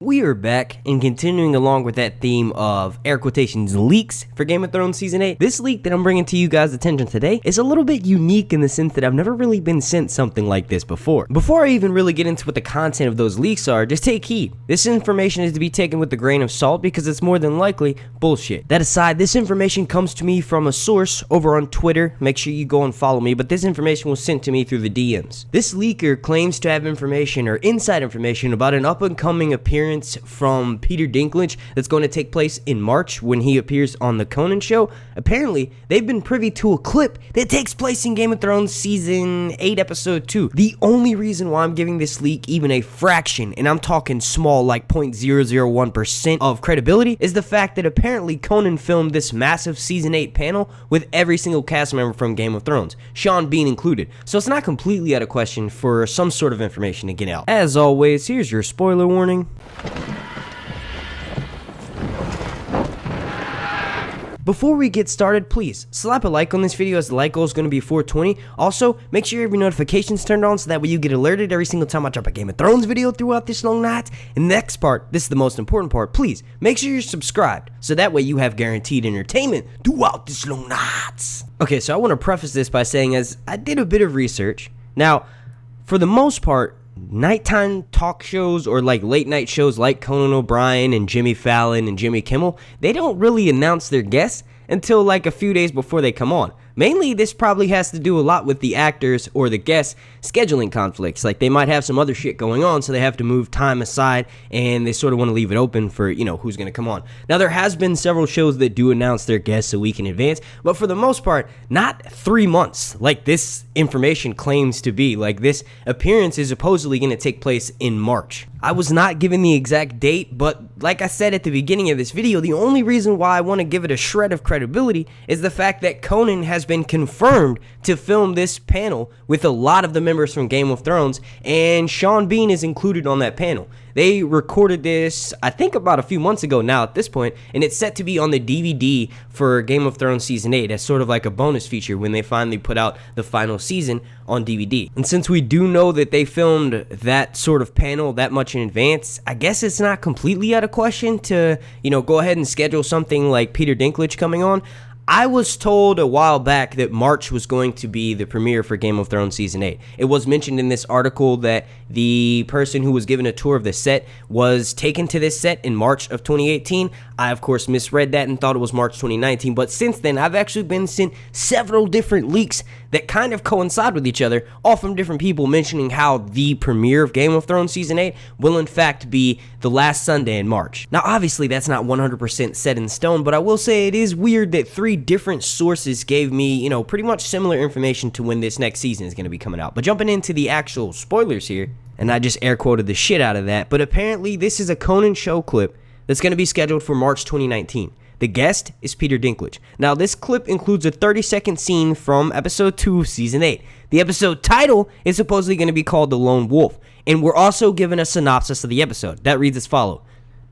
We are back and continuing along with that theme of air quotations leaks for Game of Thrones Season 8. This leak that I'm bringing to you guys' attention today is a little bit unique in the sense that I've never really been sent something like this before. Before I even really get into what the content of those leaks are, just take heed. This information is to be taken with a grain of salt because it's more than likely bullshit. That aside, this information comes to me from a source over on Twitter. Make sure you go and follow me, but this information was sent to me through the DMs. This leaker claims to have information or inside information about an up-and-coming appearance from Peter Dinklage that's going to take place in March when he appears on the Conan show. Apparently, they've been privy to a clip that takes place in Game of Thrones Season 8, Episode 2. The only reason why I'm giving this leak even a fraction, and I'm talking small like 0.001% of credibility, is the fact that apparently Conan filmed this massive Season 8 panel with every single cast member from Game of Thrones, Sean Bean included. So it's not completely out of question for some sort of information to get out. As always, here's your spoiler warning. Before we get started, please slap a like on this video as the like goal is going to be 420. Also, make sure every notification's turned on so that way you get alerted every single time I drop a Game of Thrones video throughout this long night. And the next part, this is the most important part, please make sure you're subscribed so that way you have guaranteed entertainment throughout this long night. Okay, so I want to preface this by saying as I did a bit of research. Now, for the most part, nighttime talk shows or like late night shows like Conan O'Brien and Jimmy Fallon and Jimmy Kimmel, they don't really announce their guests until like a few days before they come on. Mainly, this probably has to do a lot with the actors or the guests' scheduling conflicts. Like, they might have some other shit going on, so they have to move time aside, and they sort of want to leave it open for, who's going to come on. Now, there has been several shows that do announce their guests a week in advance, but for the most part, not 3 months, like this information claims to be. Like, this appearance is supposedly going to take place in March. I was not given the exact date, but like I said at the beginning of this video, the only reason why I want to give it a shred of credibility is the fact that Conan has been confirmed to film this panel with a lot of the members from Game of Thrones, and Sean Bean is included on that panel. They recorded this, I think, about a few months ago now at this point, and it's set to be on the DVD for Game of Thrones Season 8 as sort of like a bonus feature when they finally put out the final season on DVD. And since we do know that they filmed that sort of panel that much in advance, I guess it's not completely out of question to, go ahead and schedule something like Peter Dinklage coming on. I was told a while back that March was going to be the premiere for Game of Thrones Season 8. It was mentioned in this article that the person who was given a tour of the set was taken to this set in March of 2018. I, of course, misread that and thought it was March 2019, but since then, I've actually been sent several different leaks that kind of coincide with each other, all from different people mentioning how the premiere of Game of Thrones Season 8 will in fact be the last Sunday in March. Now, obviously, that's not 100% set in stone, but I will say it is weird that 3 different sources gave me, pretty much similar information to when this next season is going to be coming out. But jumping into the actual spoilers here, and I just air quoted the shit out of that, but apparently this is a Conan show clip that's going to be scheduled for March 2019. The guest is Peter Dinklage. Now, this clip includes a 30-second scene from Episode 2 of Season 8. The episode title is supposedly going to be called The Lone Wolf, and we're also given a synopsis of the episode. That reads as follows.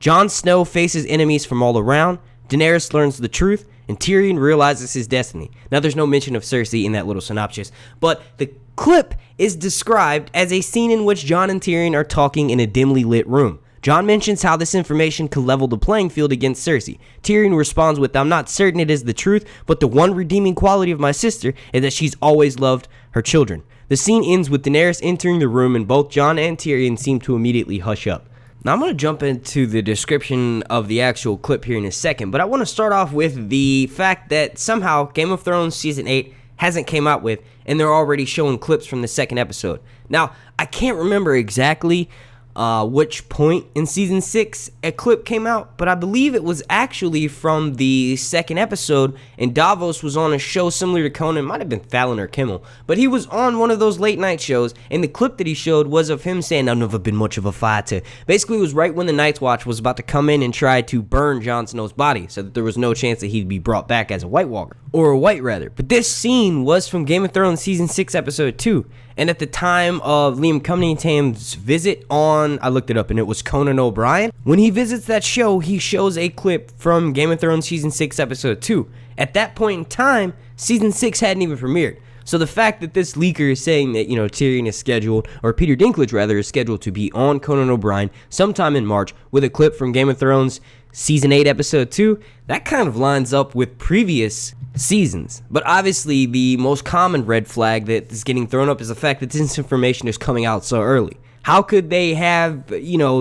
Jon Snow faces enemies from all around, Daenerys learns the truth, and Tyrion realizes his destiny. Now, there's no mention of Cerseis in that little synopsis, but the clip is described as a scene in which Jon and Tyrion are talking in a dimly lit room. Jon mentions how this information could level the playing field against Cersei. Tyrion responds with, "I'm not certain it is the truth, but the one redeeming quality of my sister is that she's always loved her children." The scene ends with Daenerys entering the room, and both Jon and Tyrion seem to immediately hush up. Now, I'm going to jump into the description of the actual clip here in a second, but I want to start off with the fact that somehow Game of Thrones Season 8 hasn't came out with, and they're already showing clips from the second episode. Now, I can't remember exactly which point in Season 6 a clip came out, but I believe it was actually from the second episode, and Davos was on a show similar to Conan. Might have been Fallon or Kimmel, but he was on one of those late night shows, and the clip that he showed was of him saying, "I've never been much of a fighter." Basically, it was right when the Night's Watch was about to come in and try to burn Jon Snow's body, so that there was no chance that he'd be brought back as a White Walker, or a White rather. But this scene was from Game of Thrones Season 6 Episode 2, and at the time of Liam Cunningham's visit on, I looked it up, and it was Conan O'Brien. When he visits that show, he shows a clip from Game of Thrones Season 6 Episode 2. At that point in time, Season 6 hadn't even premiered. So the fact that this leaker is saying that, Tyrion is scheduled, or Peter Dinklage rather, is scheduled to be on Conan O'Brien sometime in March with a clip from Game of Thrones Season 8, Episode 2, that kind of lines up with previous seasons. But obviously, the most common red flag that is getting thrown up is the fact that this information is coming out so early. How could they have,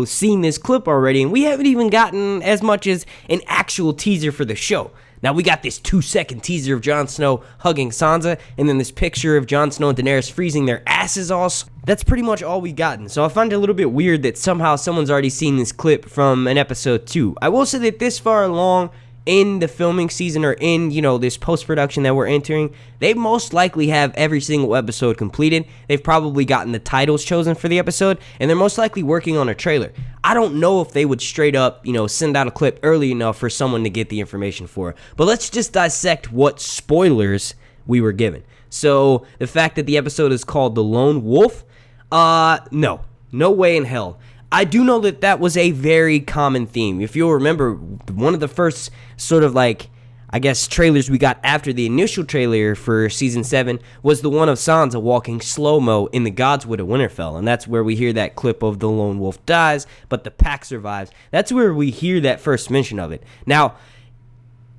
seen this clip already? And we haven't even gotten as much as an actual teaser for the show. Now, we got this 2-second teaser of Jon Snow hugging Sansa, and then this picture of Jon Snow and Daenerys freezing their asses off. That's pretty much all we gotten. So I find it a little bit weird that somehow someone's already seen this clip from an episode 2. I will say that this far along in the filming season, or in, this post-production that we're entering, they most likely have every single episode completed. They've probably gotten the titles chosen for the episode, and they're most likely working on a trailer. I don't know if they would straight up, send out a clip early enough for someone to get the information for it. But let's just dissect what spoilers we were given. So, the fact that the episode is called The Lone Wolf, no way in hell. I do know that that was a very common theme. If you'll remember, one of the first sort of trailers we got after the initial trailer for Season 7 was the one of Sansa walking slow-mo in the Godswood of Winterfell. And that's where we hear that clip of the lone wolf dies, but the pack survives. That's where we hear that first mention of it. Now,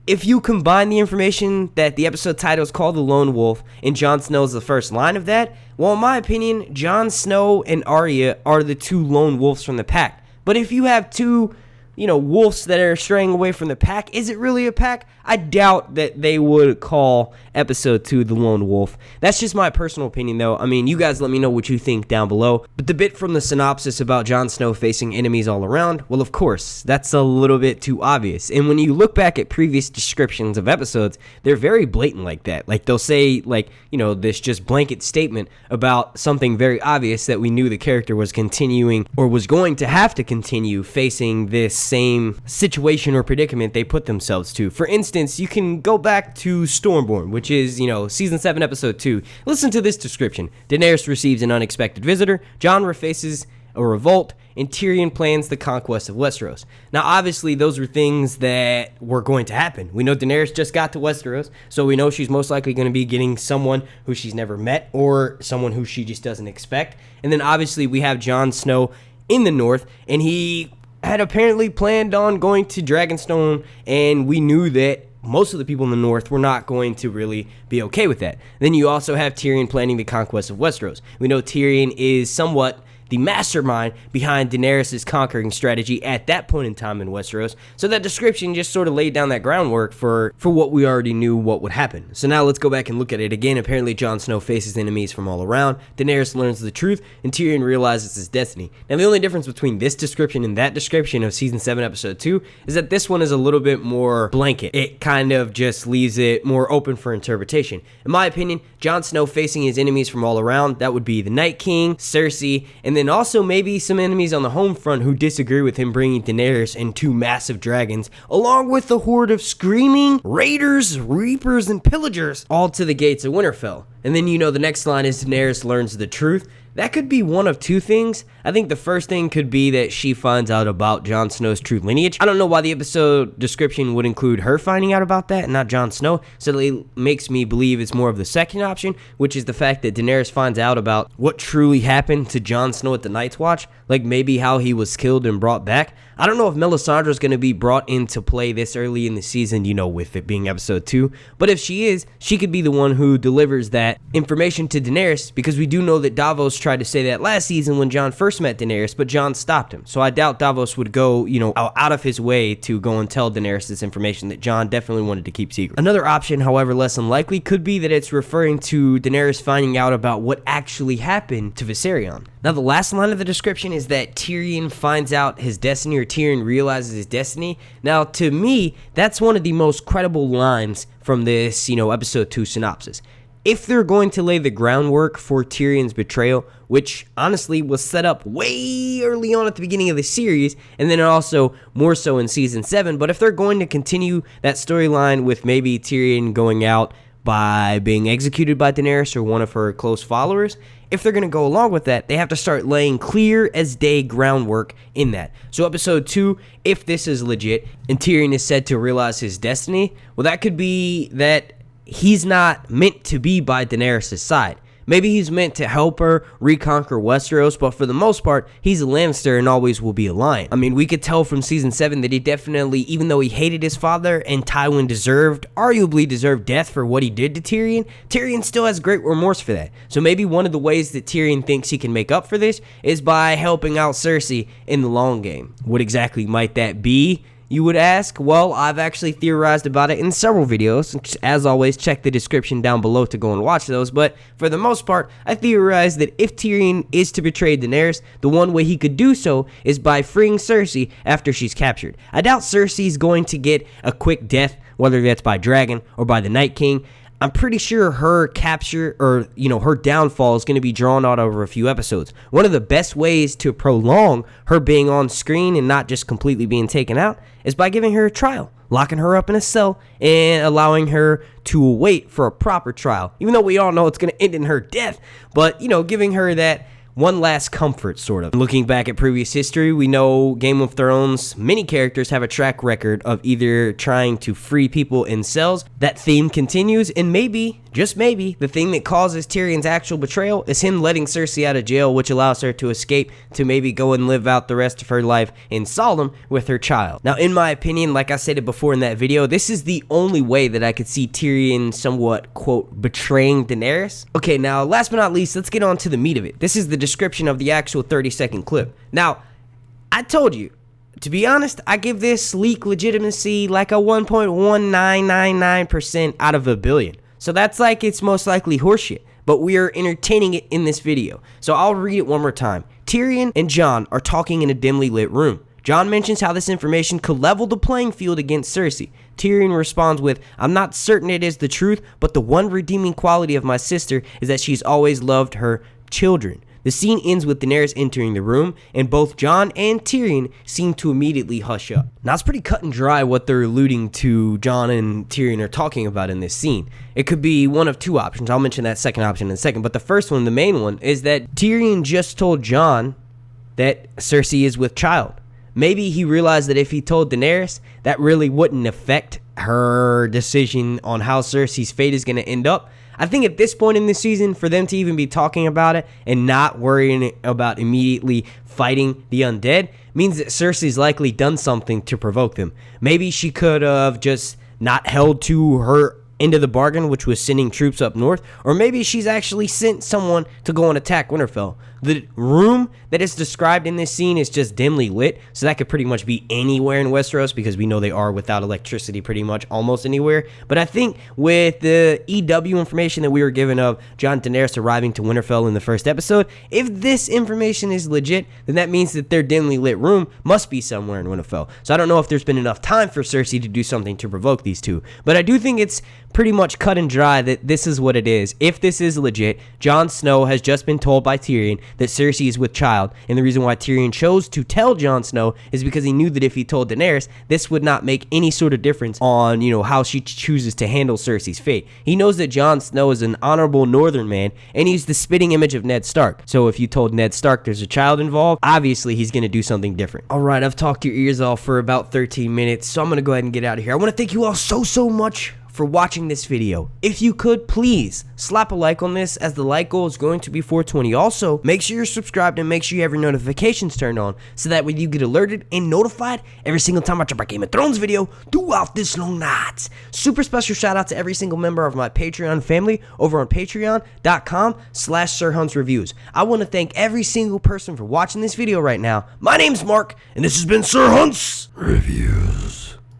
if you combine the information that the episode title is called The Lone Wolf and Jon Snow's the first line of that, well, in my opinion, Jon Snow and Arya are the two lone wolves from the pack. But if you have two, wolves that are straying away from the pack, is it really a pack? I doubt that they would call episode 2 The Lone Wolf. That's just my personal opinion, though. I mean, you guys let me know what you think down below. But the bit from the synopsis about Jon Snow facing enemies all around, well, of course, that's a little bit too obvious. And when you look back at previous descriptions of episodes, they're very blatant like that. Like, they'll say, this just blanket statement about something very obvious that we knew the character was continuing, or was going to have to continue facing this same situation or predicament they put themselves to. For instance, you can go back to Stormborn, which is, Season 7, Episode 2. Listen to this description. Daenerys receives an unexpected visitor, Jon faces a revolt, and Tyrion plans the conquest of Westeros. Now, obviously, those are things that were going to happen. We know Daenerys just got to Westeros, so we know she's most likely going to be getting someone who she's never met, or someone who she just doesn't expect. And then, obviously, we have Jon Snow in the north, and he had apparently planned on going to Dragonstone, and we knew that most of the people in the north were not going to really be okay with that. Then you also have Tyrion planning the conquest of Westeros. We know Tyrion is somewhat the mastermind behind Daenerys' conquering strategy at that point in time in Westeros. So that description just sort of laid down that groundwork for what we already knew what would happen. So now let's go back and look at it again. Apparently Jon Snow faces enemies from all around. Daenerys learns the truth, and Tyrion realizes his destiny. Now the only difference between this description and that description of Season 7, Episode 2 is that this one is a little bit more blanket. It kind of just leaves it more open for interpretation. In my opinion, Jon Snow facing his enemies from all around, that would be the Night King, Cersei, and then also maybe some enemies on the home front who disagree with him bringing Daenerys and two massive dragons, along with the horde of screaming raiders, reapers, and pillagers, all to the gates of Winterfell. And then the next line is Daenerys learns the truth. That could be one of two things. I think the first thing could be that she finds out about Jon Snow's true lineage. I don't know why the episode description would include her finding out about that and not Jon Snow, so it makes me believe it's more of the second option, which is the fact that Daenerys finds out about what truly happened to Jon Snow at the Night's Watch, like maybe how he was killed and brought back. I don't know if Melisandre's going to be brought into play this early in the season, with it being episode 2. But if she is, she could be the one who delivers that information to Daenerys, because we do know that Davos tried to say that last season when Jon first met Daenerys, but Jon stopped him. So I doubt Davos would go, out of his way to go and tell Daenerys this information that Jon definitely wanted to keep secret. Another option, however less unlikely, could be that it's referring to Daenerys finding out about what actually happened to Viserion. Now, the last line of the description is that Tyrion finds out his destiny, or Tyrion realizes his destiny. Now, to me, that's one of the most credible lines from this, episode 2 synopsis. If they're going to lay the groundwork for Tyrion's betrayal, which honestly was set up way early on at the beginning of the series, and then also more so in Season 7, but if they're going to continue that storyline with maybe Tyrion going out by being executed by Daenerys or one of her close followers, if they're going to go along with that, they have to start laying clear as day groundwork in that. So episode 2, if this is legit, and Tyrion is said to realize his destiny, well, that could be that he's not meant to be by Daenerys' side. Maybe he's meant to help her reconquer Westeros, but for the most part, he's a Lannister and always will be a Lion. I mean, we could tell from season 7 that he definitely, even though he hated his father and Tywin arguably deserved death for what he did to Tyrion, Tyrion still has great remorse for that. So maybe one of the ways that Tyrion thinks he can make up for this is by helping out Cersei in the long game. What exactly might that be, you would ask? Well, I've actually theorized about it in several videos. As always, check the description down below to go and watch those. But for the most part, I theorized that if Tyrion is to betray Daenerys, the one way he could do so is by freeing Cersei after she's captured. I doubt Cersei's going to get a quick death, whether that's by dragon or by the Night King. I'm pretty sure her capture or, her downfall is going to be drawn out over a few episodes. One of the best ways to prolong her being on screen and not just completely being taken out is by giving her a trial, locking her up in a cell and allowing her to wait for a proper trial. Even though we all know it's going to end in her death, but, giving her that one last comfort, sort of. Looking back at previous history, we know Game of Thrones, many characters have a track record of either trying to free people in cells. That theme continues, and maybe, just maybe, the thing that causes Tyrion's actual betrayal is him letting Cersei out of jail, which allows her to escape to maybe go and live out the rest of her life in Solemn with her child. Now, in my opinion, like I said before in that video, this is the only way that I could see Tyrion somewhat, quote, betraying Daenerys. Okay, now, last but not least, let's get on to the meat of it. This is the description of the actual 30-second clip. Now, I told you, to be honest, I give this leak legitimacy like a 1.1999% out of a billion. So that's like it's most likely horseshit, but we are entertaining it in this video. So I'll read it one more time. Tyrion and Jon are talking in a dimly lit room. Jon mentions how this information could level the playing field against Cersei. Tyrion responds with, "I'm not certain it is the truth, but the one redeeming quality of my sister is that she's always loved her children." The scene ends with Daenerys entering the room, and both Jon and Tyrion seem to immediately hush up. Now, it's pretty cut and dry what they're alluding to Jon and Tyrion are talking about in this scene. It could be one of two options. I'll mention that second option in a second, but the first one, the main one, is that Tyrion just told Jon that Cersei is with child. Maybe he realized that if he told Daenerys, that really wouldn't affect her decision on how Cersei's fate is going to end up. I think at this point in the season, for them to even be talking about it and not worrying about immediately fighting the undead means that Cersei's likely done something to provoke them. Maybe she could have just not held to her end of the bargain, which was sending troops up north, or maybe she's actually sent someone to go and attack Winterfell. The room that is described in this scene is just dimly lit, so that could pretty much be anywhere in Westeros because we know they are without electricity pretty much almost anywhere. But I think with the EW information that we were given of Jon and Daenerys arriving to Winterfell in the first episode, if this information is legit, then that means that their dimly lit room must be somewhere in Winterfell. So I don't know if there's been enough time for Cersei to do something to provoke these two, but I do think it's pretty much cut and dry that this is what it is. If this is legit, Jon Snow has just been told by Tyrion that Cersei is with child, and the reason why Tyrion chose to tell Jon Snow is because he knew that if he told Daenerys, this would not make any sort of difference on, how she chooses to handle Cersei's fate. He knows that Jon Snow is an honorable northern man, and he's the spitting image of Ned Stark. So if you told Ned Stark there's a child involved, obviously he's going to do something different. Alright, I've talked your ears off for about 13 minutes, so I'm going to go ahead and get out of here. I want to thank you all so much for watching this video. If you could, please slap a like on this, as the like goal is going to be 420. Also, make sure you're subscribed and make sure you have your notifications turned on so that way you get alerted and notified every single time I drop a Game of Thrones video throughout this long night. Super special shout out to every single member of my Patreon family over on patreon.com/SirHuntsReviews. I want to thank every single person for watching this video right now. My name's Mark, and this has been Sir Hunts Reviews.